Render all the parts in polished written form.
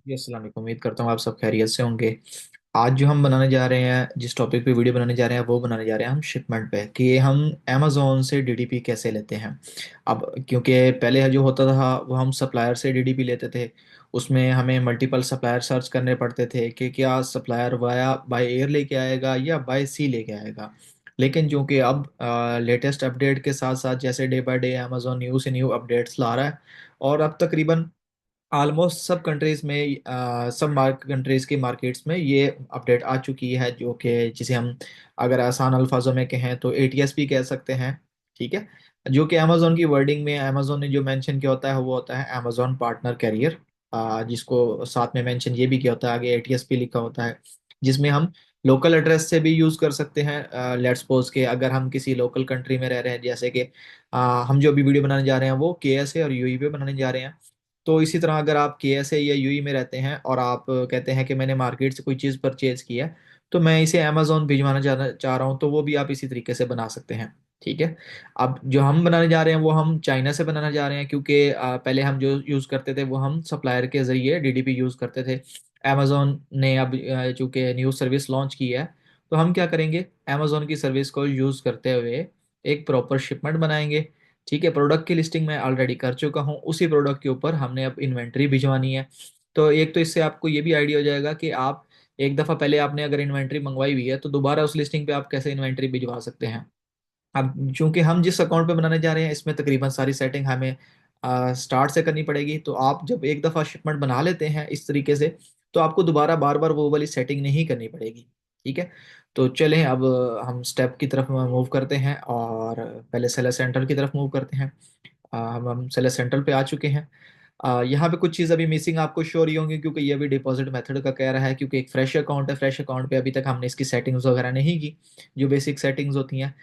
जी अस्सलाम वालेकुम। उम्मीद करता हूँ आप सब खैरियत से होंगे। आज जो हम बनाने जा रहे हैं, जिस टॉपिक पे वीडियो बनाने जा रहे हैं, वो बनाने जा रहे हैं हम शिपमेंट पे कि हम अमेज़ोन से डीडीपी कैसे लेते हैं। अब क्योंकि पहले जो होता था वो हम सप्लायर से डीडीपी लेते थे। उसमें हमें मल्टीपल सप्लायर सर्च करने पड़ते थे कि क्या सप्लायर वाया बाय एयर लेके आएगा या बाय सी लेके आएगा। लेकिन जो कि अब लेटेस्ट अपडेट के साथ साथ जैसे day by day Amazon new से न्यू अपडेट्स ला रहा है। और अब तकरीबन ऑलमोस्ट सब कंट्रीज में सब कंट्रीज की मार्केट्स में ये अपडेट आ चुकी है, जो कि जिसे हम अगर आसान अल्फाजों में कहें तो एटीएस भी कह सकते हैं। ठीक है। जो कि अमेजोन की वर्डिंग में अमेजोन ने जो मेंशन किया होता है वो होता है अमेजोन पार्टनर कैरियर, जिसको साथ में मेंशन ये भी किया होता है, आगे एटीएस भी लिखा होता है, जिसमें हम लोकल एड्रेस से भी यूज़ कर सकते हैं। लेट्स सपोज के अगर हम किसी लोकल कंट्री में रह रहे हैं, जैसे कि हम जो अभी वीडियो बनाने जा रहे हैं वो केएस है और यूई पे बनाने जा रहे हैं। तो इसी तरह अगर आप केएसए या यूई में रहते हैं और आप कहते हैं कि मैंने मार्केट से कोई चीज़ परचेज की है, तो मैं इसे अमेजोन भिजवाना चाह रहा हूँ, तो वो भी आप इसी तरीके से बना सकते हैं। ठीक है। अब जो हम बनाने जा रहे हैं वो हम चाइना से बनाने जा रहे हैं, क्योंकि पहले हम जो यूज़ करते थे वो हम सप्लायर के ज़रिए डीडीपी यूज़ करते थे। अमेजोन ने अब चूँकि न्यू सर्विस लॉन्च की है, तो हम क्या करेंगे, अमेजोन की सर्विस को यूज़ करते हुए एक प्रॉपर शिपमेंट बनाएंगे। ठीक है। प्रोडक्ट की लिस्टिंग मैं ऑलरेडी कर चुका हूँ, उसी प्रोडक्ट के ऊपर हमने अब इन्वेंट्री भिजवानी है। तो एक तो इससे आपको ये भी आइडिया हो जाएगा कि आप एक दफ़ा पहले आपने अगर इन्वेंट्री मंगवाई हुई है तो दोबारा उस लिस्टिंग पे आप कैसे इन्वेंट्री भिजवा सकते हैं। अब चूंकि हम जिस अकाउंट पे बनाने जा रहे हैं इसमें तकरीबन सारी सेटिंग हमें स्टार्ट से करनी पड़ेगी, तो आप जब एक दफ़ा शिपमेंट बना लेते हैं इस तरीके से, तो आपको दोबारा बार बार वो वाली सेटिंग नहीं करनी पड़ेगी। ठीक है। तो चलें अब हम स्टेप की तरफ मूव करते हैं और पहले सेलर सेंटर की तरफ मूव करते हैं। हम सेलर सेंट्रल पे आ चुके हैं। यहाँ पे कुछ चीज़ अभी मिसिंग आपको शो हो रही होंगी, क्योंकि ये भी डिपॉजिट मेथड का कह रहा है, क्योंकि एक फ्रेश अकाउंट है, फ्रेश अकाउंट पे अभी तक हमने इसकी सेटिंग्स वगैरह नहीं की, जो बेसिक सेटिंग्स होती हैं।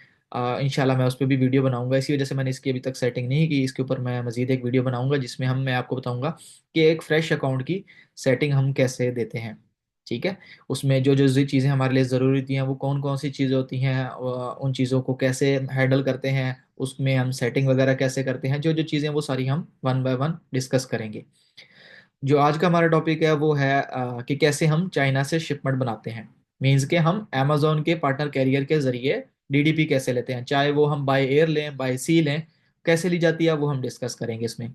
इंशाल्लाह मैं उस पर भी वीडियो बनाऊंगा, इसी वजह से मैंने इसकी अभी तक सेटिंग नहीं की। इसके ऊपर मैं मजीद एक वीडियो बनाऊंगा जिसमें मैं आपको बताऊंगा कि एक फ्रेश अकाउंट की सेटिंग हम कैसे देते हैं। ठीक है। उसमें जो जो चीज़ें हमारे लिए ज़रूरी होती हैं वो कौन कौन सी चीज़ें होती हैं, उन चीज़ों को कैसे हैंडल करते हैं, उसमें हम सेटिंग वगैरह कैसे करते हैं, जो जो चीज़ें वो सारी हम वन बाय वन डिस्कस करेंगे। जो आज का हमारा टॉपिक है वो है कि कैसे हम चाइना से शिपमेंट बनाते हैं। मीन्स के हम अमेजोन के पार्टनर कैरियर के जरिए डीडीपी कैसे लेते हैं, चाहे वो हम बाय एयर लें बाय सी लें, कैसे ली जाती है वो हम डिस्कस करेंगे इसमें।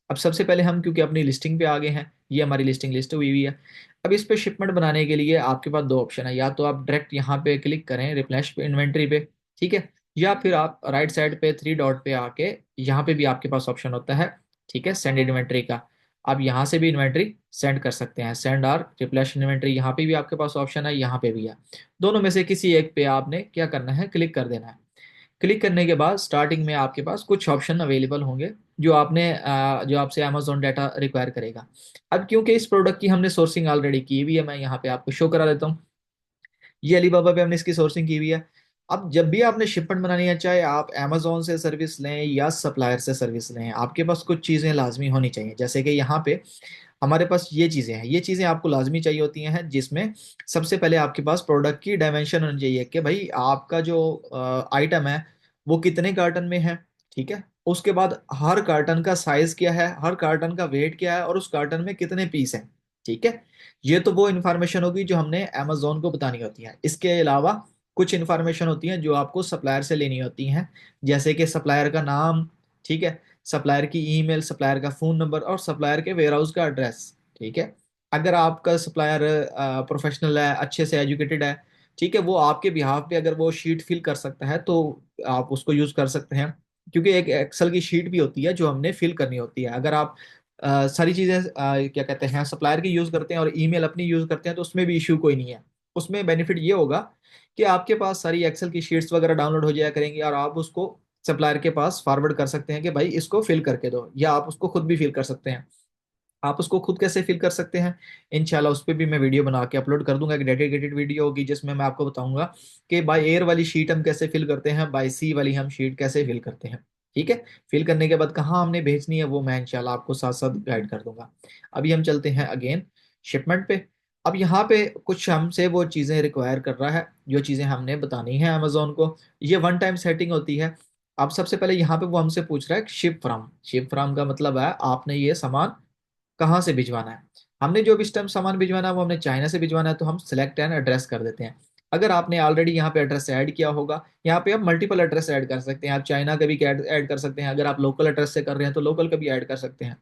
अब सबसे पहले हम क्योंकि अपनी लिस्टिंग पे आ गए हैं, ये हमारी लिस्टिंग लिस्ट हुई हुई है। अब इस पे शिपमेंट बनाने के लिए आपके पास दो ऑप्शन है, या तो आप डायरेक्ट यहाँ पे क्लिक करें रिप्लेस पे इन्वेंट्री पे। ठीक है। या फिर आप राइट साइड पे थ्री डॉट पे आके यहाँ पे भी आपके पास ऑप्शन होता है, ठीक है, सेंड इन्वेंट्री का। आप यहाँ से भी इन्वेंट्री सेंड कर सकते हैं, सेंड आर रिप्लेस इन्वेंट्री, यहाँ पे भी आपके पास ऑप्शन है, यहाँ पे भी है। दोनों में से किसी एक पे आपने क्या करना है, क्लिक कर देना है। क्लिक करने के बाद स्टार्टिंग में आपके पास कुछ ऑप्शन अवेलेबल होंगे जो आपसे अमेजोन डाटा रिक्वायर करेगा। अब क्योंकि इस प्रोडक्ट की हमने सोर्सिंग ऑलरेडी की हुई है, मैं यहाँ पे आपको शो करा देता हूँ। ये अलीबाबा पे हमने इसकी सोर्सिंग की हुई है। अब जब भी आपने शिपमेंट बनानी है, चाहे आप अमेजोन से सर्विस लें या सप्लायर से सर्विस लें, आपके पास कुछ चीज़ें लाजमी होनी चाहिए। जैसे कि यहाँ पे हमारे पास ये चीज़ें हैं, ये चीज़ें आपको लाजमी चाहिए होती हैं, जिसमें सबसे पहले आपके पास प्रोडक्ट की डायमेंशन होनी चाहिए कि भाई आपका जो आइटम है वो कितने कार्टन में है। ठीक है। उसके बाद हर कार्टन का साइज क्या है, हर कार्टन का वेट क्या है और उस कार्टन में कितने पीस हैं। ठीक है। ये तो वो इन्फॉर्मेशन होगी जो हमने अमेजोन को बतानी होती है। इसके अलावा कुछ इन्फॉर्मेशन होती हैं जो आपको सप्लायर से लेनी होती हैं, जैसे कि सप्लायर का नाम, ठीक है, सप्लायर की ईमेल, सप्लायर का फ़ोन नंबर और सप्लायर के वेयर हाउस का एड्रेस। ठीक है। अगर आपका सप्लायर प्रोफेशनल है, अच्छे से एजुकेटेड है, ठीक है, वो आपके बिहाफ पे अगर वो शीट फिल कर सकता है तो आप उसको यूज़ कर सकते हैं। क्योंकि एक एक्सेल की शीट भी होती है जो हमने फिल करनी होती है। अगर आप सारी चीज़ें क्या कहते हैं सप्लायर की यूज़ करते हैं और ईमेल अपनी यूज़ करते हैं, तो उसमें भी इशू कोई नहीं है। उसमें बेनिफिट ये होगा कि आपके पास सारी एक्सेल की शीट्स वगैरह डाउनलोड हो जाया करेंगी और आप उसको सप्लायर के पास फॉरवर्ड कर सकते हैं कि भाई इसको फिल करके दो, या आप उसको खुद भी फिल कर सकते हैं। आप उसको खुद कैसे फिल कर सकते हैं, इंशाल्लाह उस पर भी मैं वीडियो बना के अपलोड कर दूंगा। एक डेडिकेटेड वीडियो होगी जिसमें मैं आपको बताऊंगा कि बाय एयर वाली शीट हम कैसे फिल करते हैं, बाय सी वाली हम शीट कैसे फिल करते हैं। ठीक है। फिल करने के बाद कहाँ हमने भेजनी है वो मैं इंशाल्लाह आपको साथ साथ गाइड कर दूंगा। अभी हम चलते हैं अगेन शिपमेंट पे। अब यहाँ पे कुछ हमसे वो चीज़ें रिक्वायर कर रहा है, जो चीज़ें हमने बतानी है अमेजोन को। ये वन टाइम सेटिंग होती है। अब सबसे पहले यहाँ पे वो हमसे पूछ रहा है शिप फ्रॉम। शिप फ्रॉम का मतलब है आपने ये सामान कहाँ से भिजवाना है। हमने जो भी स्टैम्प सामान भिजवाना है वो हमने चाइना से भिजवाना है, तो हम सिलेक्ट एंड एड्रेस कर देते हैं। अगर आपने ऑलरेडी यहाँ पे एड्रेस ऐड किया होगा, यहाँ पे आप मल्टीपल एड्रेस ऐड कर सकते हैं, आप चाइना का भी ऐड कर सकते हैं, अगर आप लोकल एड्रेस से कर रहे हैं तो लोकल का भी ऐड कर सकते हैं।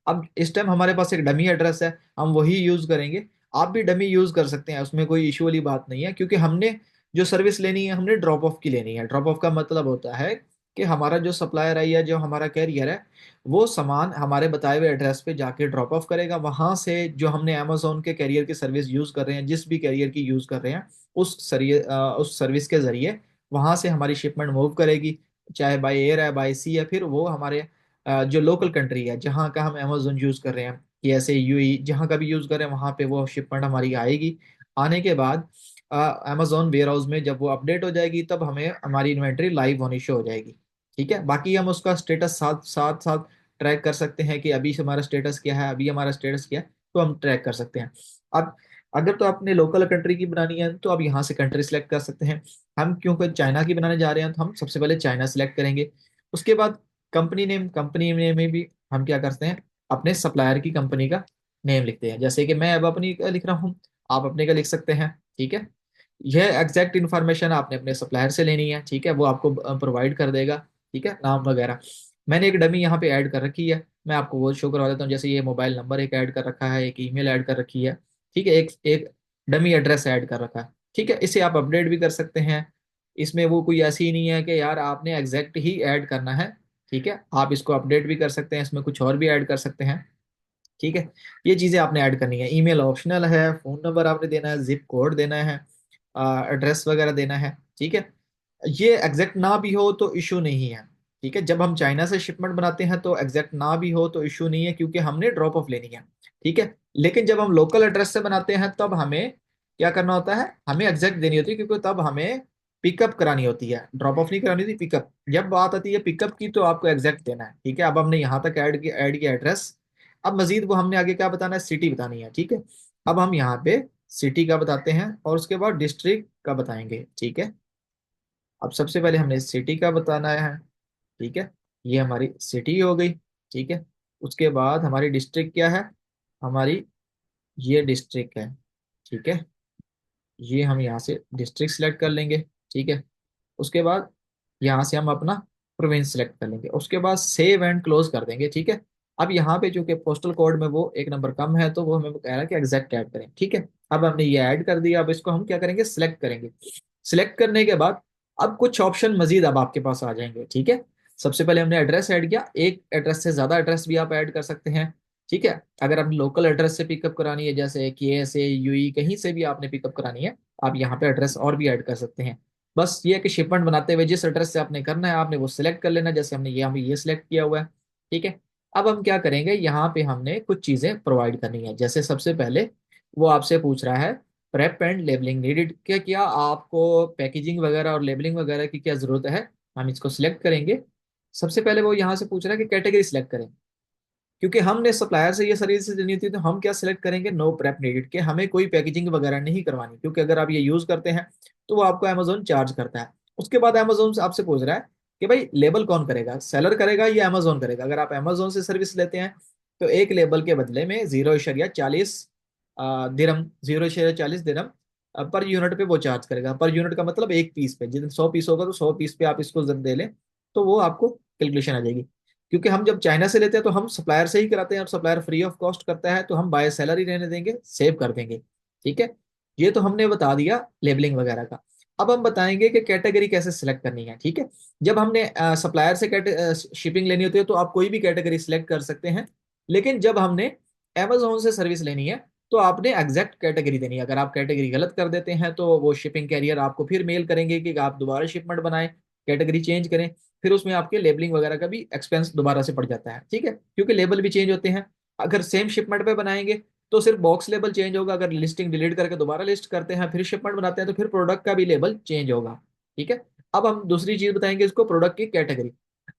अब इस टाइम हमारे पास एक डमी एड्रेस है, हम वही यूज करेंगे। आप भी डमी यूज कर सकते हैं, उसमें कोई इशू वाली बात नहीं है, क्योंकि हमने जो सर्विस लेनी है हमने ड्रॉप ऑफ की लेनी है। ड्रॉप ऑफ का मतलब होता है कि हमारा जो सप्लायर है या जो हमारा कैरियर है वो सामान हमारे बताए हुए एड्रेस पे जाके ड्रॉप ऑफ करेगा। वहां से जो हमने अमेजोन के कैरियर की सर्विस यूज कर रहे हैं, जिस भी कैरियर की यूज कर रहे हैं, उस सर्विस के जरिए वहां से हमारी शिपमेंट मूव करेगी, चाहे बाय एयर है बाय सी है, फिर वो हमारे जो लोकल कंट्री है जहाँ का हम अमेजोन यूज कर रहे हैं, कि ऐसे यूएई जहाँ का भी यूज कर रहे हैं वहां पे वो शिपमेंट हमारी आएगी। आने के बाद अमेजोन वेयर हाउस में जब वो अपडेट हो जाएगी तब हमें हमारी इन्वेंट्री लाइव होनी शो हो जाएगी। ठीक है, बाकी हम उसका स्टेटस साथ साथ साथ ट्रैक कर सकते हैं कि अभी हमारा स्टेटस क्या है, अभी हमारा स्टेटस क्या है, तो हम ट्रैक कर सकते हैं। अब अगर तो आपने लोकल कंट्री की बनानी है तो आप यहाँ से कंट्री सिलेक्ट कर सकते हैं। हम क्योंकि चाइना की बनाने जा रहे हैं तो हम सबसे पहले चाइना सिलेक्ट करेंगे। उसके बाद कंपनी नेम में भी हम क्या करते हैं, अपने सप्लायर की कंपनी का नेम लिखते हैं। जैसे कि मैं अब अपनी का लिख रहा हूँ, आप अपने का लिख सकते हैं। ठीक है, यह एग्जैक्ट इन्फॉर्मेशन आपने अपने सप्लायर से लेनी है। ठीक है, वो आपको प्रोवाइड कर देगा। ठीक है, नाम वगैरह मैंने एक डमी यहाँ पे ऐड कर रखी है, मैं आपको वो शो करवा देता हूँ। जैसे ये मोबाइल नंबर एक ऐड कर रखा है, एक ईमेल ऐड कर रखी है। ठीक है, एक एक डमी एड्रेस ऐड कर रखा है। ठीक है, इसे आप अपडेट भी कर सकते हैं। इसमें वो कोई ऐसी ही नहीं है कि यार आपने एग्जैक्ट ही ऐड करना है। ठीक है, आप इसको अपडेट भी कर सकते हैं, इसमें कुछ और भी ऐड कर सकते हैं। ठीक है, ये चीजें आपने ऐड करनी है। ईमेल ऑप्शनल है, फोन नंबर आपने देना है, जिप कोड देना है, एड्रेस वगैरह देना है। ठीक है, ये एग्जैक्ट ना भी हो तो इशू नहीं है। ठीक है, जब हम चाइना से शिपमेंट बनाते हैं तो एग्जैक्ट ना भी हो तो इशू नहीं है, क्योंकि हमने ड्रॉप ऑफ लेनी है। ठीक है, लेकिन जब हम लोकल एड्रेस से बनाते हैं तब हमें क्या करना होता है, हमें एग्जैक्ट देनी होती है, क्योंकि तब हमें पिकअप करानी होती है, ड्रॉप ऑफ नहीं करानी होती, पिकअप। जब बात आती है पिकअप की तो आपको एग्जैक्ट देना है। ठीक है, अब हमने यहाँ तक ऐड किया एड्रेस। अब मजीद वो हमने आगे क्या बताना है, सिटी बतानी है। ठीक है, अब हम यहाँ पे सिटी का बताते हैं और उसके बाद डिस्ट्रिक्ट का बताएंगे। ठीक है, अब सबसे पहले हमने सिटी का बताना है। ठीक है, ये हमारी सिटी हो गई। ठीक है, उसके बाद हमारी डिस्ट्रिक्ट क्या है, हमारी ये डिस्ट्रिक्ट है। ठीक है, ये हम यहाँ से डिस्ट्रिक्ट सिलेक्ट कर लेंगे। ठीक है, उसके बाद यहाँ से हम अपना प्रोविंस सेलेक्ट कर लेंगे, उसके बाद सेव एंड क्लोज कर देंगे। ठीक है, अब यहाँ पे जो कि पोस्टल कोड में वो एक नंबर कम है तो वो हमें कह रहा है कि एग्जैक्ट ऐड करें। ठीक है, अब हमने ये ऐड कर दिया, अब इसको हम क्या करेंगे, सिलेक्ट करेंगे। सिलेक्ट करने के बाद अब कुछ ऑप्शन मजीद अब आपके पास आ जाएंगे। ठीक है, सबसे पहले हमने एड्रेस ऐड किया, एक एड्रेस से ज्यादा एड्रेस भी आप ऐड कर सकते हैं। ठीक है, अगर आपने लोकल एड्रेस से पिकअप करानी है, जैसे के से यूई कहीं से भी आपने पिकअप करानी है, आप यहाँ पे एड्रेस और भी ऐड कर सकते हैं। बस ये है कि शिपमेंट बनाते हुए जिस एड्रेस से आपने करना है आपने वो सिलेक्ट कर लेना, जैसे हमने ये सिलेक्ट किया हुआ है। ठीक है, अब हम क्या करेंगे, यहाँ पे हमने कुछ चीजें प्रोवाइड करनी है। जैसे सबसे पहले वो आपसे पूछ रहा है प्रेप एंड लेबलिंग नीडेड, क्या क्या आपको पैकेजिंग वगैरह और लेबलिंग वगैरह की क्या जरूरत है। हम इसको सिलेक्ट करेंगे। सबसे पहले वो यहाँ से पूछ रहा है कि कैटेगरी सिलेक्ट करें, क्योंकि हमने सप्लायर से ये सर्विस लेनी थी तो हम क्या सिलेक्ट करेंगे, नो प्रेप नीडेड, के हमें कोई पैकेजिंग वगैरह नहीं करवानी, क्योंकि अगर आप ये यूज करते हैं तो वो आपको अमेजोन चार्ज करता है। उसके बाद अमेजोन से आपसे पूछ रहा है कि भाई लेबल कौन करेगा, सेलर करेगा या अमेजोन करेगा। अगर आप अमेजोन से सर्विस लेते हैं तो एक लेबल के बदले में 0.40 दिरम, 0.40 दिरम पर यूनिट पे वो चार्ज करेगा। पर यूनिट का मतलब एक पीस पे, जितने 100 पीस होगा तो 100 पीस पे आप इसको जब दे लें तो वो आपको कैलकुलेशन आ जाएगी। क्योंकि हम जब चाइना से लेते हैं तो हम सप्लायर से ही कराते हैं और सप्लायर फ्री ऑफ कॉस्ट करता है, तो हम बाय सेलर ही रहने देंगे, सेव कर देंगे। ठीक है, ये तो हमने बता दिया लेबलिंग वगैरह का। अब हम बताएंगे कि कैटेगरी कैसे सिलेक्ट करनी है। ठीक है, जब हमने सप्लायर से शिपिंग लेनी होती है तो आप कोई भी कैटेगरी सिलेक्ट कर सकते हैं, लेकिन जब हमने अमेजोन से सर्विस लेनी है तो आपने एग्जैक्ट कैटेगरी देनी है। अगर आप कैटेगरी गलत कर देते हैं तो वो शिपिंग कैरियर आपको फिर मेल करेंगे कि आप दोबारा शिपमेंट बनाएं, कैटेगरी चेंज करें, फिर उसमें आपके लेबलिंग वगैरह का भी एक्सपेंस दोबारा से पड़ जाता है। ठीक है, क्योंकि लेबल भी चेंज होते हैं। अगर सेम शिपमेंट पे बनाएंगे तो सिर्फ बॉक्स लेबल चेंज होगा, अगर लिस्टिंग डिलीट करके दोबारा लिस्ट करते हैं फिर शिपमेंट बनाते हैं तो फिर प्रोडक्ट का भी लेबल चेंज होगा। ठीक है, अब हम दूसरी चीज बताएंगे इसको, प्रोडक्ट की कैटेगरी।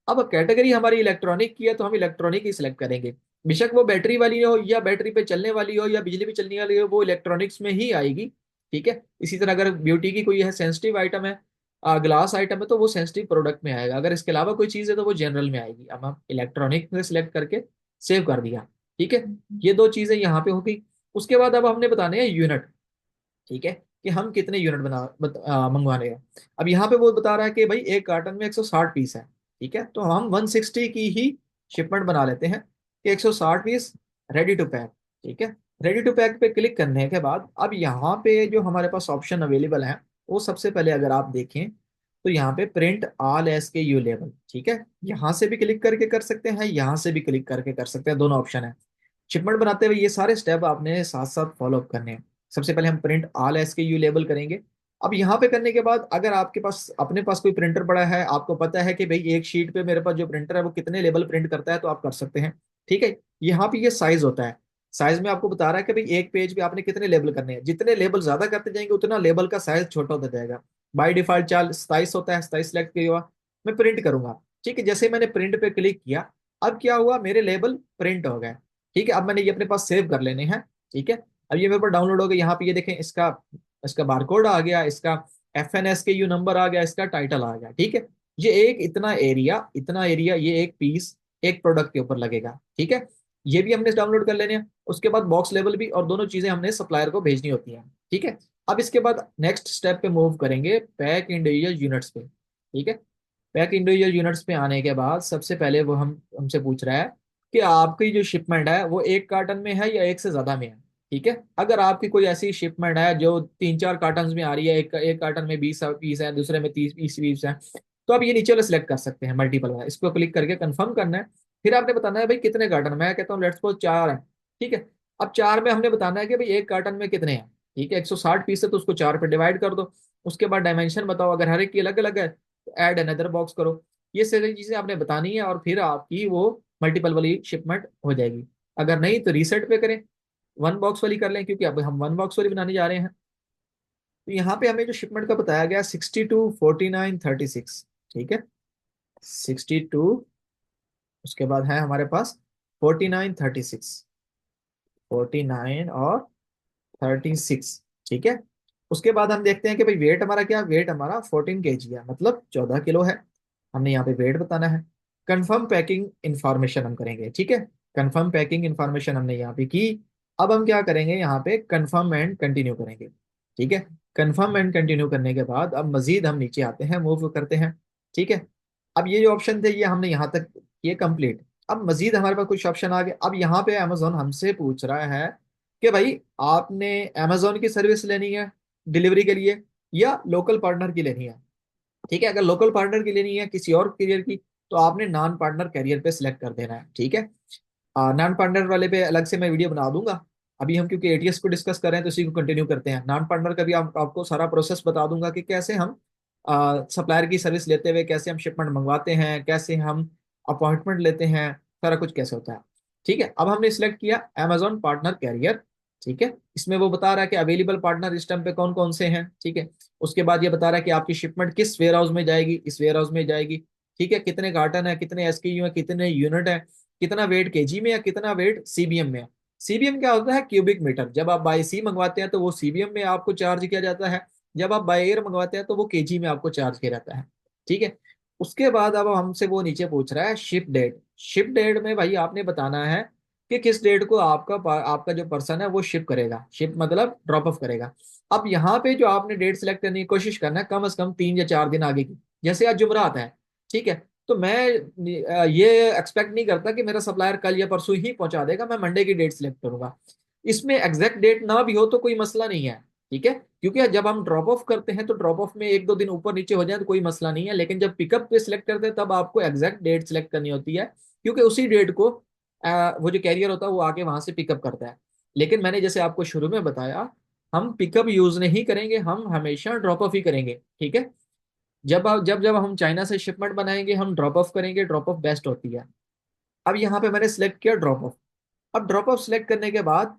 अब कैटेगरी हमारी इलेक्ट्रॉनिक की है तो हम इलेक्ट्रॉनिक ही सिलेक्ट करेंगे, बेशक वो बैटरी वाली हो या बैटरी पे चलने वाली हो या बिजली पे चलने वाली हो, वो इलेक्ट्रॉनिक्स में ही आएगी। ठीक है, इसी तरह अगर ब्यूटी की कोई है सेंसिटिव आइटम है, ग्लास आइटम है, तो वो सेंसिटिव प्रोडक्ट में आएगा। अगर इसके अलावा कोई चीज़ है तो वो जनरल में आएगी। अब हम इलेक्ट्रॉनिक में सिलेक्ट करके सेव कर दिया। ठीक है, ये दो चीजें यहाँ पे होगी। उसके बाद अब हमने बताने हैं यूनिट, ठीक है, कि हम कितने यूनिट मंगवाने हैं। अब यहाँ पे वो बता रहा है कि भाई एक कार्टन में 160 पीस है, ठीक है, तो हम 160 की ही शिपमेंट बना लेते हैं कि 160 पीस रेडी टू पैक, ठीक है। रेडी टू पैक पे क्लिक करने के बाद अब यहाँ पे जो हमारे पास ऑप्शन अवेलेबल है, वो सबसे पहले अगर आप देखें तो यहाँ पे प्रिंट ऑल SKU लेबल, ठीक है, यहाँ से भी क्लिक करके कर सकते हैं, यहाँ से भी क्लिक करके कर सकते हैं, दोनों ऑप्शन है। शिपमेंट बनाते हुए ये सारे स्टेप आपने साथ साथ फॉलो अप करने हैं। सबसे पहले हम प्रिंट ऑल SKU लेबल करेंगे। अब यहाँ पे करने के बाद अगर आपके पास अपने पास कोई प्रिंटर पड़ा है, आपको पता है कि भाई एक शीट पे मेरे पास जो प्रिंटर है वो कितने लेबल प्रिंट करता है, तो आप कर सकते हैं, ठीक है। यहाँ पे ये साइज होता है, साइज में आपको बता रहा है कि भाई एक पेज पे आपने कितने लेबल करने हैं, जितने लेबल ज्यादा करते जाएंगे उतना लेबल का साइज छोटा होता जाएगा। बाय डिफॉल्ट 27 होता है, 27 सेलेक्ट किया हुआ, मैं प्रिंट करूंगा, ठीक है। जैसे मैंने प्रिंट पे क्लिक किया, अब क्या हुआ, मेरे लेबल प्रिंट हो गए, ठीक है। अब मैंने ये अपने पास सेव कर लेने हैं, ठीक है। अब ये मेरे पास डाउनलोड हो गया, यहाँ पे ये देखें, इसका इसका बारकोड आ गया, इसका FNSKU नंबर आ गया, इसका टाइटल आ गया, ठीक है। ये एक इतना एरिया ये एक पीस एक प्रोडक्ट के ऊपर लगेगा, ठीक है। ये भी हमने डाउनलोड कर लेने हैं। उसके बाद बॉक्स लेवल भी, और दोनों चीजें हमने सप्लायर को भेजनी होती हैं, ठीक है। अब इसके बाद नेक्स्ट स्टेप पे मूव करेंगे, पैक इंडिविजुअल यूनिट्स पे, ठीक है। पैक इंडिविजुअल यूनिट्स पे आने के बाद सबसे पहले वो हमसे पूछ रहा है कि आपकी जो शिपमेंट है वो एक कार्टन में है या एक से ज्यादा में है, ठीक है। अगर आपकी कोई ऐसी शिपमेंट है जो 3-4 कार्टन में आ रही है, एक कार्टन में 20 पीस है, दूसरे में 30 पीस है, तो आप ये नीचे वाला सिलेक्ट कर सकते हैं, मल्टीपल वाला, इसको क्लिक करके कंफर्म करना है। फिर आपने बताना है भाई कितने कार्टन, मैं कहता हूँ लेट्स सपोज 4 है, ठीक है। अब 4 में हमने बताना है कि भाई एक कार्टन में कितने हैं, ठीक है। 160 पीस है तो उसको 4 पे डिवाइड कर दो। उसके बाद डायमेंशन बताओ, अगर हर एक की अलग अलग है तो ऐड अनदर बॉक्स करो। ये सारी चीजें आपने बतानी है, और फिर आपकी वो मल्टीपल वाली शिपमेंट हो जाएगी। अगर नहीं तो रीसेट पे करें, वन बॉक्स वाली कर लें, क्योंकि अब हम वन बॉक्स वाली बनाने जा रहे हैं। तो यहाँ पे हमें जो शिपमेंट का बताया गया 62, 49, 36, ठीक है। 62, उसके बाद है हमारे पास 49, 36, 49 और 36, ठीक है। उसके बाद हम देखते हैं कि भाई वेट हमारा क्या, वेट हमारा 14 kg है, मतलब 14 किलो है। हमने यहाँ पे वेट बताना है। कंफर्म पैकिंग इंफॉर्मेशन हम करेंगे, ठीक है। कंफर्म पैकिंग इंफॉर्मेशन हमने यहाँ पे की। अब हम क्या करेंगे, यहाँ पे कंफर्म एंड कंटिन्यू करेंगे, ठीक है। कंफर्म एंड कंटिन्यू करने के बाद अब मजीद हम नीचे आते हैं, मूव करते हैं, ठीक है। अब ये जो ऑप्शन थे ये हमने यहाँ तक ये कंप्लीट। अब मजीद हमारे पास कुछ ऑप्शन आ गए। अब यहाँ पे अमेजोन हमसे पूछ रहा है कि भाई आपने अमेजोन की सर्विस लेनी है डिलीवरी के लिए या लोकल पार्टनर की लेनी है, ठीक है। अगर लोकल पार्टनर की लेनी है किसी और कैरियर की, तो आपने नॉन पार्टनर कैरियर पे सिलेक्ट कर देना है, ठीक है। नॉन पार्टनर वाले पे अलग से मैं वीडियो बना दूंगा। अभी हम क्योंकि ATS को डिस्कस कर रहे हैं तो इसी को कंटिन्यू करते हैं। नॉन पार्टनर का भी आपको सारा प्रोसेस बता दूंगा कि कैसे हम सप्लायर की सर्विस लेते हुए कैसे हम शिपमेंट मंगवाते हैं, कैसे हम अपॉइंटमेंट लेते हैं, सारा कुछ कैसे होता है, ठीक है। अब हमने सिलेक्ट किया अमेजोन पार्टनर कैरियर, ठीक है। इसमें वो बता रहा है कि अवेलेबल पार्टनर इस टाइम पे कौन कौन से हैं, ठीक है। उसके बाद ये बता रहा है कि आपकी शिपमेंट किस वेयर हाउस में जाएगी, इस वेयर हाउस में जाएगी, ठीक है। कितने कार्टन है, कितने SKU है, कितने यूनिट है, कितना वेट केजी में है, कितना वेट CBM में है। CBM क्या होता है, क्यूबिक मीटर। जब आप बाई सी मंगवाते हैं तो वो CBM में आपको चार्ज किया जाता है, जब आप बाय एयर मंगवाते हैं तो वो केजी में आपको चार्ज किया जाता है, ठीक है। उसके बाद अब हमसे वो नीचे पूछ रहा है शिप डेट। शिप डेट में भाई आपने बताना है कि किस डेट को आपका जो पर्सन है वो शिप करेगा, शिप मतलब ड्रॉप ऑफ करेगा। अब यहाँ पे जो आपने डेट सेलेक्ट करने की कोशिश करना है कम से कम 3 या 4 दिन आगे की। जैसे आज जुमरात है, ठीक है, तो मैं ये एक्सपेक्ट नहीं करता कि मेरा सप्लायर कल या परसों ही पहुंचा देगा, मैं मंडे की डेट सिलेक्ट करूंगा। इसमें एग्जैक्ट डेट ना भी हो तो कोई मसला नहीं है, ठीक है। क्योंकि जब हम ड्रॉप ऑफ करते हैं तो ड्रॉप ऑफ में 1-2 दिन ऊपर नीचे हो जाए तो कोई मसला नहीं है, लेकिन जब पिकअप पे सिलेक्ट करते हैं तब आपको एग्जैक्ट डेट सिलेक्ट करनी होती है, क्योंकि उसी डेट को वो जो कैरियर होता है वो आके वहां से पिकअप करता है। लेकिन मैंने जैसे आपको शुरू में बताया, हम पिकअप यूज नहीं करेंगे, हम हमेशा ड्रॉप ऑफ ही करेंगे, ठीक है। जब जब हम चाइना से शिपमेंट बनाएंगे हम ड्रॉप ऑफ करेंगे, ड्रॉप ऑफ बेस्ट होती है। अब यहाँ पे मैंने सिलेक्ट किया ड्रॉप ऑफ। अब ड्रॉप ऑफ सिलेक्ट करने के बाद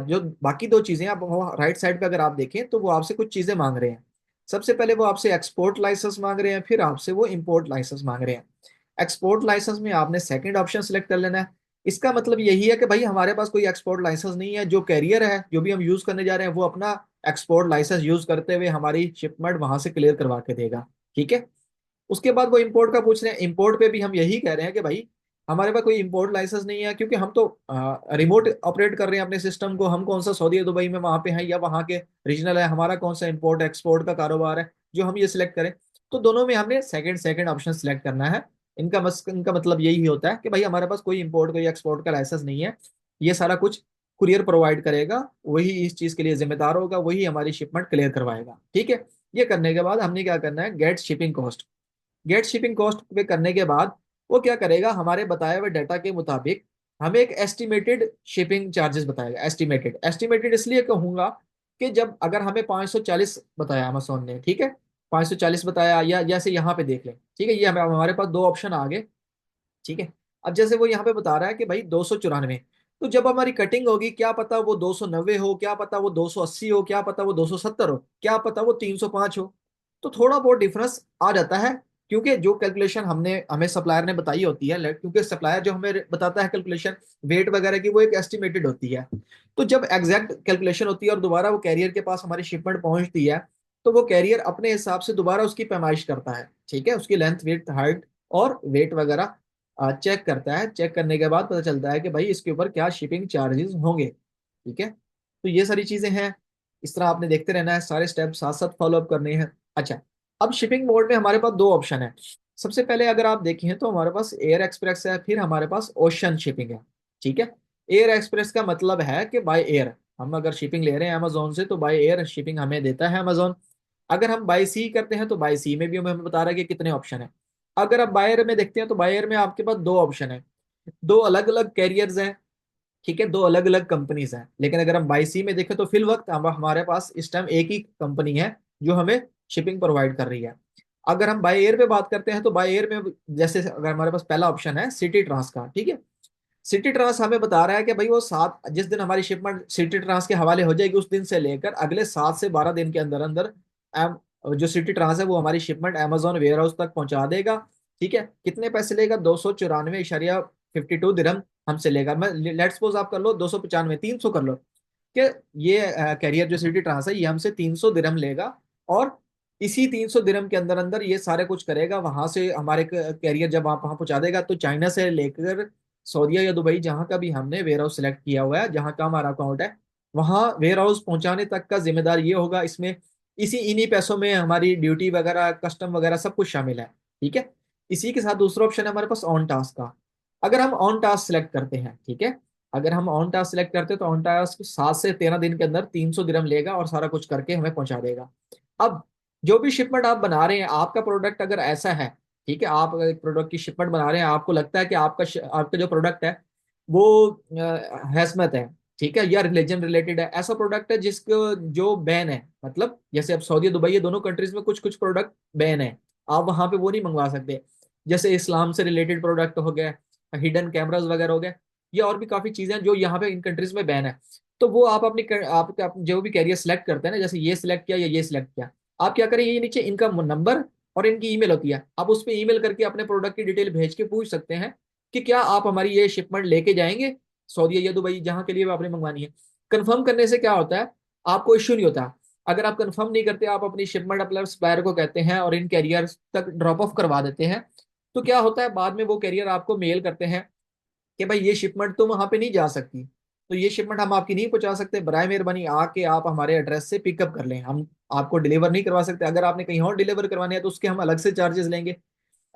जो बाकी दो चीजें अब राइट साइड पे अगर आप देखें तो वो आपसे कुछ चीजें मांग रहे हैं। सबसे पहले वो आपसे एक्सपोर्ट लाइसेंस मांग रहे हैं, फिर आपसे वो इंपोर्ट लाइसेंस मांग रहे हैं। एक्सपोर्ट लाइसेंस में आपने सेकंड ऑप्शन सिलेक्ट कर लेना है। इसका मतलब यही है कि भाई हमारे पास कोई एक्सपोर्ट लाइसेंस नहीं है, जो कैरियर है जो भी हम यूज करने जा रहे हैं वो अपना एक्सपोर्ट लाइसेंस यूज करते हुए हमारी शिपमेंट वहां से क्लियर करवा के देगा, ठीक है। उसके बाद वो इंपोर्ट का पूछ रहे हैं। इंपोर्ट पे भी हम यही कह रहे हैं कि भाई हमारे पास कोई इंपोर्ट लाइसेंस नहीं है, क्योंकि हम तो रिमोट ऑपरेट कर रहे हैं अपने सिस्टम को। हम कौन सा सऊदी या दुबई में वहां पे हैं या वहां के रीजनल है, हमारा कौन सा इंपोर्ट एक्सपोर्ट का कारोबार है जो हम ये सिलेक्ट करें। तो दोनों में हमने सेकंड सेकंड ऑप्शन सिलेक्ट करना है। इनका मतलब यही होता है कि भाई हमारे पास कोई इंपोर्ट कोई एक्सपोर्ट का लाइसेंस नहीं है। ये सारा कुछ कुरियर प्रोवाइड करेगा, वही इस चीज के लिए जिम्मेदार होगा, वही हमारी शिपमेंट क्लियर करवाएगा। ठीक है। ये करने के बाद हमने क्या करना है, get shipping cost. Get shipping cost पे करने के बाद वो क्या करेगा, हमारे बताए हुए डाटा के मुताबिक हमें एक एस्टिमेटेड शिपिंग चार्जेस बताएगा। एस्टिमेटेड एस्टिमेटेड इसलिए कहूंगा कि जब अगर हमें 540 बताया अमेजोन ने, ठीक है, 540 बताया, या जैसे यहाँ पे देख लें, ठीक है, ये हमारे पास दो ऑप्शन आ गए। ठीक है। अब जैसे वो यहाँ पे बता रहा है कि भाई 294, तो जब हमारी कटिंग होगी क्या पता वो 290 हो, क्या पता वो 280 हो, क्या पता वो 270 हो, क्या पता वो 305 हो। तो थोड़ा बहुत डिफरेंस आ जाता है, क्योंकि जो कैलकुलेशन हमने हमें सप्लायर ने बताई होती है, क्योंकि सप्लायर जो हमें बताता है कैलकुलेशन वेट वगैरह की, वो एक एस्टिमेटेड होती है। तो जब एग्जैक्ट कैलकुलेशन होती है और दोबारा वो कैरियर के पास हमारी शिपमेंट पहुंचती है, तो वो कैरियर अपने हिसाब से दोबारा उसकी पैमाइश करता है। ठीक है, उसकी लेंथ विड्थ हाइट और वेट वगैरह चेक करता है। चेक करने के बाद पता चलता है कि भाई इसके ऊपर क्या शिपिंग चार्जेस होंगे। ठीक है। तो ये सारी चीजें हैं। इस तरह आपने देखते रहना है, सारे स्टेप साथ साथ फॉलो अप करने हैं। अच्छा, अब शिपिंग मोड में हमारे पास दो ऑप्शन है। सबसे पहले अगर आप देखें तो हमारे पास एयर एक्सप्रेस है, फिर हमारे पास ओशन शिपिंग है। ठीक है। एयर एक्सप्रेस का मतलब है कि बाय एयर हम अगर शिपिंग ले रहे हैं अमेजोन से, तो बाय एयर शिपिंग हमें देता है अमेजोन। अगर हम बाय सी करते हैं तो बाय सी में भी हमें बता रहा है कि कितने ऑप्शन है। अगर आप बायर में देखते हैं तो बायर में आपके पास दो ऑप्शन है, दो अलग अलग कैरियर्स हैं। ठीक है, दो अलग अलग कंपनीज हैं। लेकिन अगर हम बाई सी में देखें तो फिल वक्त हमारे पास इस टाइम एक ही कंपनी है जो हमें शिपिंग प्रोवाइड कर रही है। अगर हम बाई एयर पे बात करते हैं तो बाई एयर में जैसे अगर हमारे पास पहला ऑप्शन है सिटी ट्रांस का, ठीक है, सिटी ट्रांस हमें बता रहा है कि भाई वो सात, जिस दिन हमारी शिपमेंट सिटी ट्रांस के हवाले हो जाएगी उस दिन से लेकर अगले 7 से 12 दिन के अंदर अंदर जो सिटी ट्रांस है वो हमारी शिपमेंट अमेजोन वेयर हाउस तक पहुंचा देगा। ठीक है, कितने पैसे लेगा, 294.52 दिरहम हमसे लेगा। मैं लेट्स सपोज आप कर लो 295, 300 कर लो, कि ये कैरियर जो सिटी ट्रांस है ये हमसे 300 दिरहम लेगा, और इसी 300 दिरहम के अंदर अंदर ये सारे कुछ करेगा। वहां से हमारे कैरियर जब आप वहां पहुंचा देगा तो चाइना से लेकर सऊदीया या दुबई, जहां का भी हमने वेयर हाउस सेलेक्ट किया हुआ है, जहां का हमारा अकाउंट है, वहां वेयर हाउस पहुंचाने तक का जिम्मेदार ये होगा। इसमें इसी इन्हीं पैसों में हमारी ड्यूटी वगैरह कस्टम वगैरह सब कुछ शामिल है। ठीक है। इसी के साथ दूसरा ऑप्शन है हमारे पास ऑन टास्क का। अगर हम ऑन टास्क सेलेक्ट करते हैं, ठीक है, अगर हम ऑन टास्क सेलेक्ट करते हैं तो ऑन टास्क 7 से 13 दिन के अंदर 300 दिरहम लेगा और सारा कुछ करके हमें पहुंचा देगा। अब जो भी शिपमेंट आप बना रहे हैं, आपका प्रोडक्ट अगर ऐसा है, ठीक है, आप अगर एक प्रोडक्ट की शिपमेंट बना रहे हैं, आपको लगता है कि आपका जो प्रोडक्ट है वो हैजमत है, ठीक है, या रिलीजन रिलेटेड है, ऐसा प्रोडक्ट है जिसको जो बैन है, मतलब जैसे अब सऊदी दुबई ये दोनों कंट्रीज में कुछ कुछ प्रोडक्ट बैन है, आप वहां पे वो नहीं मंगवा सकते। जैसे इस्लाम से रिलेटेड प्रोडक्ट हो गया, हिडन कैमराज वगैरह हो गए, ये और भी काफी चीजें हैं जो यहाँ पे इन कंट्रीज में बैन है। तो वो आप आप जो भी कैरियर सेलेक्ट करते हैं ना, जैसे ये सिलेक्ट किया या ये सिलेक्ट किया, आप क्या करें, ये नीचे इनका नंबर और इनकी ईमेल होती है, आप उस पर ईमेल करके अपने प्रोडक्ट की डिटेल भेज के पूछ सकते हैं कि क्या आप हमारी ये शिपमेंट लेके जाएंगे सऊदी या दुबई, जहां के लिए आपने मंगवानी है। कंफर्म करने से क्या होता है, आपको इश्यू नहीं होता। अगर आप कंफर्म नहीं करते, आप अपनी शिपमेंट अपने सप्लायर को कहते हैं और इन कैरियर तक ड्रॉप ऑफ करवा देते हैं, तो क्या होता है बाद में वो कैरियर आपको मेल करते हैं कि भाई ये शिपमेंट तो वहां पे नहीं जा सकती, तो ये शिपमेंट हम आपकी नहीं पहुंचा सकते, बराए मेहरबानी आके आप हमारे एड्रेस से पिकअप कर लें, हम आपको डिलीवर नहीं करवा सकते। अगर आपने कहीं और डिलीवर करवाने हैं तो उसके हम अलग से चार्जेस लेंगे।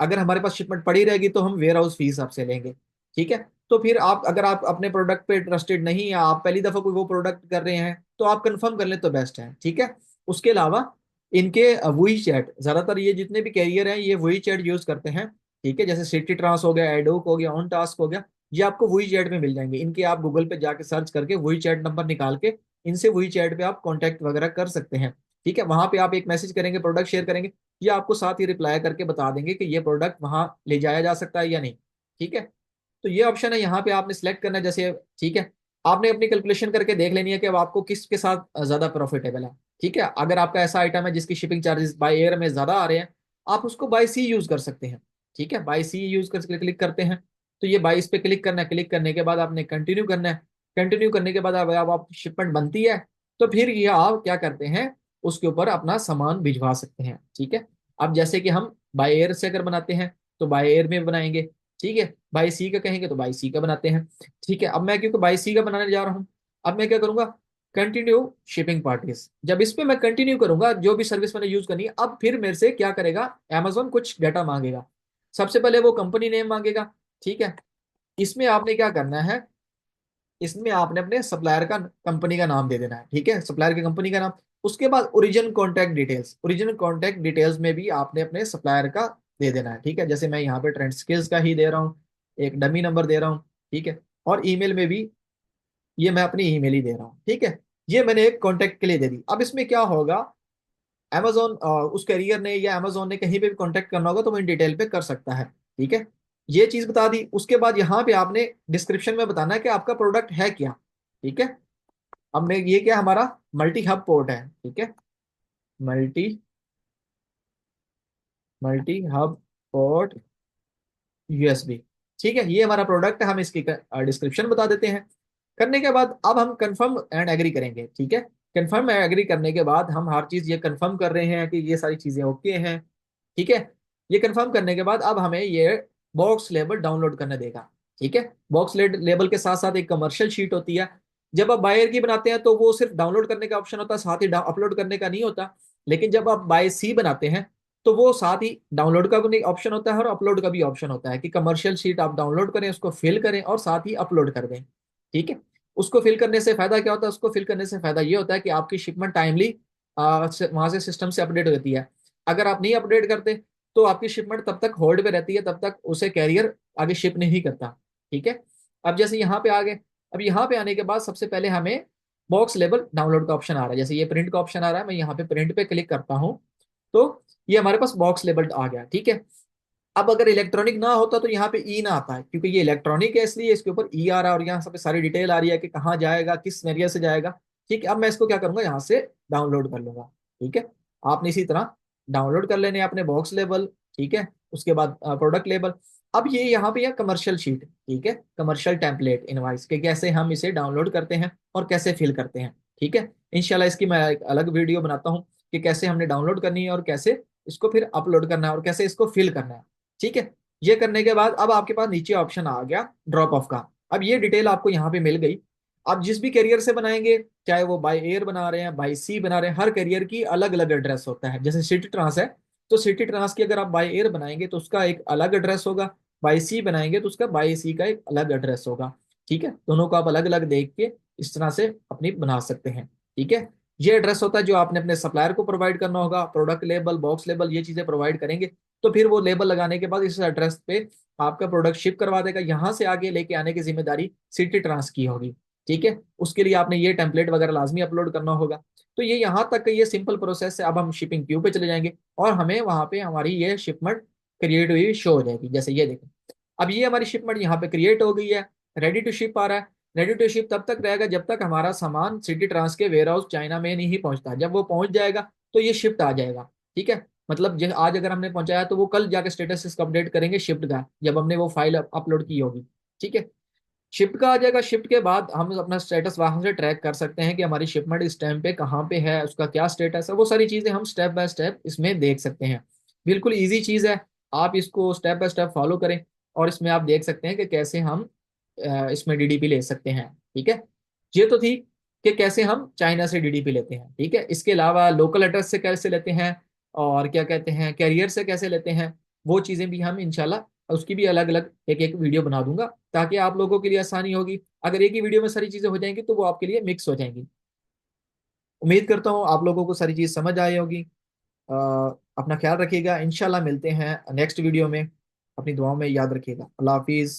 अगर हमारे पास शिपमेंट पड़ी रहेगी तो हम वेयर हाउस फीस आपसे लेंगे। ठीक है। तो फिर आप अगर आप अपने प्रोडक्ट पे ट्रस्टेड नहीं है, आप पहली दफा कोई वो प्रोडक्ट कर रहे हैं, तो आप कंफर्म कर लें तो बेस्ट है। ठीक है। उसके अलावा इनके वही चैट, ज्यादातर ये जितने भी कैरियर हैं ये वही चैट यूज करते हैं। ठीक है, जैसे सिटी ट्रांस हो गया, एडोक हो गया, ऑन टास्क हो गया, ये आपको वही चैट में मिल जाएंगे। इनके आप गूगल पे जाके सर्च करके वही चैट नंबर निकाल के इनसे वही चैट पे आप कांटेक्ट वगैरह कर सकते हैं। ठीक है, वहां पे आप एक मैसेज करेंगे, प्रोडक्ट शेयर करेंगे, ये आपको साथ ही रिप्लाई करके बता देंगे कि ये प्रोडक्ट वहां ले जाया जा सकता है या नहीं। ठीक है। तो ये ऑप्शन है, यहाँ पे आपने सेलेक्ट करना है जैसे। ठीक है, आपने अपनी कैलकुलेशन करके देख लेनी है कि अब आपको किसके साथ ज्यादा प्रॉफिटेबल है। ठीक है, अगर आपका ऐसा आइटम है जिसकी शिपिंग चार्जेस बाय एयर में ज्यादा आ रहे हैं, आप उसको बाय सी यूज कर सकते हैं। ठीक है, बाय सी यूज कर क्लिक करते हैं, तो ये बाईस पे क्लिक करना है। क्लिक करने के बाद आपने कंटिन्यू करना है। कंटिन्यू करने के बाद अब आप शिपमेंट बनती है, तो फिर ये आप क्या करते हैं, उसके ऊपर अपना सामान भिजवा सकते हैं। ठीक है। अब जैसे कि हम बाय एयर से अगर बनाते हैं तो बाय एयर में बनाएंगे, ठीक है, बाई सी का कहेंगे तो बाई सी का बनाते हैं। ठीक है, अब मैं क्योंकि बाई सी का बनाने जा रहा हूँ, अब मैं क्या करूंगा, कंटिन्यू शिपिंग पार्टीज। जब इस पे मैं कंटिन्यू करूंगा, जो भी सर्विस मैंने यूज करनी है, अब फिर मेरे से क्या करेगा, Amazon कुछ डाटा मांगेगा। सबसे पहले वो कंपनी नेम मांगेगा। ठीक है, इसमें आपने क्या करना है, इसमें आपने अपने सप्लायर का कंपनी का नाम दे देना है। ठीक है, सप्लायर की कंपनी का नाम। उसके बाद original contact details, original contact details में भी आपने अपने सप्लायर का दे देना है। ठीक है, जैसे मैं यहाँ पे ट्रेंड स्किल्स का ही दे रहा हूँ, एक डमी नंबर दे रहा हूँ। ठीक है, और ईमेल में भी ये मैं अपनी ईमेल ही दे रहा हूँ। ठीक है, ये मैंने एक कॉन्टैक्ट के लिए दे दी। अब इसमें क्या होगा, अमेजोन उस कैरियर ने या अमेजोन ने कहीं पे भी कॉन्टैक्ट करना होगा तो वो इन डिटेल पे कर सकता है। ठीक है, ये चीज बता दी। उसके बाद यहाँ पे आपने डिस्क्रिप्शन में बताना है कि आपका प्रोडक्ट है क्या। ठीक है, अब मैं ये क्या, हमारा मल्टी हब पोर्ट है। ठीक है, multi multi hub port USB. ठीक है, ये हमारा प्रोडक्ट है, हम इसकी डिस्क्रिप्शन बता देते हैं। करने के बाद अब हम कंफर्म एंड एग्री करेंगे। ठीक है, कंफर्म एंड एग्री करने के बाद हम हर चीज ये कंफर्म कर रहे हैं कि ये सारी चीजें ओके हैं। ठीक है, ये कंफर्म करने के बाद अब हमें ये बॉक्स लेबल डाउनलोड करने देगा। ठीक है, बॉक्स लेबल के साथ साथ एक कमर्शियल शीट होती है। जब आप बायर की बनाते हैं तो वो सिर्फ डाउनलोड करने का ऑप्शन होता है, साथ ही अपलोड करने का नहीं होता। लेकिन जब आप बाय सी बनाते हैं तो वो साथ ही डाउनलोड का भी ऑप्शन होता है और अपलोड का भी ऑप्शन होता है, कि कमर्शियल शीट आप डाउनलोड करें, उसको फिल करें और साथ ही अपलोड कर दें। ठीक है, उसको फिल करने से फायदा क्या होता है, उसको फिल करने से फायदा ये होता है कि आपकी शिपमेंट टाइमली वहां से सिस्टम से अपडेट होती है। अगर आप नहीं अपडेट करते तो आपकी शिपमेंट तब तक होल्ड पे रहती है, तब तक उसे कैरियर आगे शिप नहीं करता। ठीक है, अब जैसे यहाँ पे आ गए, अब यहाँ पे आने के बाद सबसे पहले हमें बॉक्स लेवल डाउनलोड का ऑप्शन आ रहा है। जैसे ये प्रिंट का ऑप्शन आ रहा है, मैं यहाँ पे प्रिंट पे क्लिक करता हूँ तो ये हमारे पास बॉक्स लेबल आ गया। ठीक है, अब अगर इलेक्ट्रॉनिक ना होता तो यहाँ पे ई ना आता है, क्योंकि ये इलेक्ट्रॉनिक है इसलिए इसके ऊपर ई आ रहा है और यहाँ सब सारी डिटेल आ रही है कि कहाँ जाएगा, किस एरिया से जाएगा। ठीक है, अब मैं इसको क्या करूंगा, यहाँ से डाउनलोड कर लूंगा। ठीक है, आपने इसी तरह डाउनलोड कर लेने हैं अपने बॉक्स लेबल। ठीक है, उसके बाद प्रोडक्ट लेबल। अब ये यहाँ पे यह कमर्शियल शीट, ठीक है, कमर्शियल टेम्पलेट इनवाइस के कैसे हम इसे डाउनलोड करते हैं और कैसे फिल करते हैं। ठीक है, इंशाल्लाह इसकी मैं एक अलग वीडियो बनाता हूँ कि कैसे हमने डाउनलोड करनी है और कैसे इसको फिर अपलोड करना है और कैसे इसको फिल करना है। ठीक है, ये करने के बाद अब आपके पास नीचे ऑप्शन आ गया ड्रॉप ऑफ का। अब ये डिटेल आपको यहाँ पे मिल गई। आप जिस भी करियर से बनाएंगे, चाहे वो बाय एयर बना रहे हैं, बाय सी बना रहे हैं, हर करियर की अलग अलग एड्रेस होता है। जैसे सिटी ट्रांस है तो सिटी ट्रांस की अगर आप बाय एयर बनाएंगे तो उसका एक अलग एड्रेस होगा, बाय सी बनाएंगे तो उसका बाय सी का एक अलग एड्रेस होगा। ठीक है, दोनों को आप अलग अलग देख के इस तरह से अपनी बना सकते हैं। ठीक है, ये एड्रेस होता है जो आपने अपने सप्लायर को प्रोवाइड करना होगा, प्रोडक्ट लेबल, बॉक्स लेबल, ये चीजें प्रोवाइड करेंगे तो फिर वो लेबल लगाने के बाद इस एड्रेस पे आपका प्रोडक्ट शिप करवा देगा। यहाँ से आगे लेके आने की जिम्मेदारी सिटी ट्रांस की होगी। ठीक है, उसके लिए आपने ये टेम्पलेट वगैरह लाजमी अपलोड करना होगा। तो ये यहाँ तक का ये सिंपल प्रोसेस है। अब हम शिपिंग क्यू पे चले जाएंगे और हमें वहां पे हमारी ये शिपमेंट क्रिएट हुई शो हो जाएगी। जैसे ये देखें, अब ये हमारी शिपमेंट यहाँ पे क्रिएट हो गई है, रेडी टू शिप आ रहा है। रेडी टू शिप तब तक रहेगा जब तक हमारा सामान सिटी ट्रांस के वेयर हाउस चाइना में नहीं पहुंचता। जब वो पहुंच जाएगा तो ये शिफ्ट आ जाएगा। ठीक है, मतलब आज अगर हमने पहुंचाया तो वो कल जाके स्टेटस इसका अपडेट करेंगे शिफ्ट का, जब हमने वो फाइल अपलोड की होगी। ठीक है, शिफ्ट का आ जाएगा। शिफ्ट के बाद हम अपना स्टेटस वहां से ट्रैक कर सकते हैं कि हमारी शिपमेंट इस टाइम पे कहाँ पे है, उसका क्या स्टेटस है। वो सारी चीजें हम स्टेप बाय स्टेप इसमें देख सकते हैं। बिल्कुल इजी चीज है, आप इसको स्टेप बाय स्टेप फॉलो करें और इसमें आप देख सकते हैं कि कैसे हम इसमें डीडीपी ले सकते हैं। ठीक है, ये तो थी कि कैसे हम चाइना से डीडीपी लेते हैं। ठीक है, इसके अलावा लोकल एड्रेस से कैसे लेते हैं और क्या कहते हैं कैरियर से कैसे लेते हैं, वो चीजें भी हम इंशाल्लाह उसकी भी अलग अलग एक एक वीडियो बना दूंगा, ताकि आप लोगों के लिए आसानी होगी। अगर एक ही वीडियो में सारी चीजें हो जाएंगी तो वो आपके लिए मिक्स हो जाएंगी। उम्मीद करता हूँ आप लोगों को सारी चीज समझ आई होगी। अ, अपना ख्याल रखिएगा, इंशाल्लाह मिलते हैं नेक्स्ट वीडियो में। अपनी दुआओं में याद रखिएगा। अल्लाह हाफिज।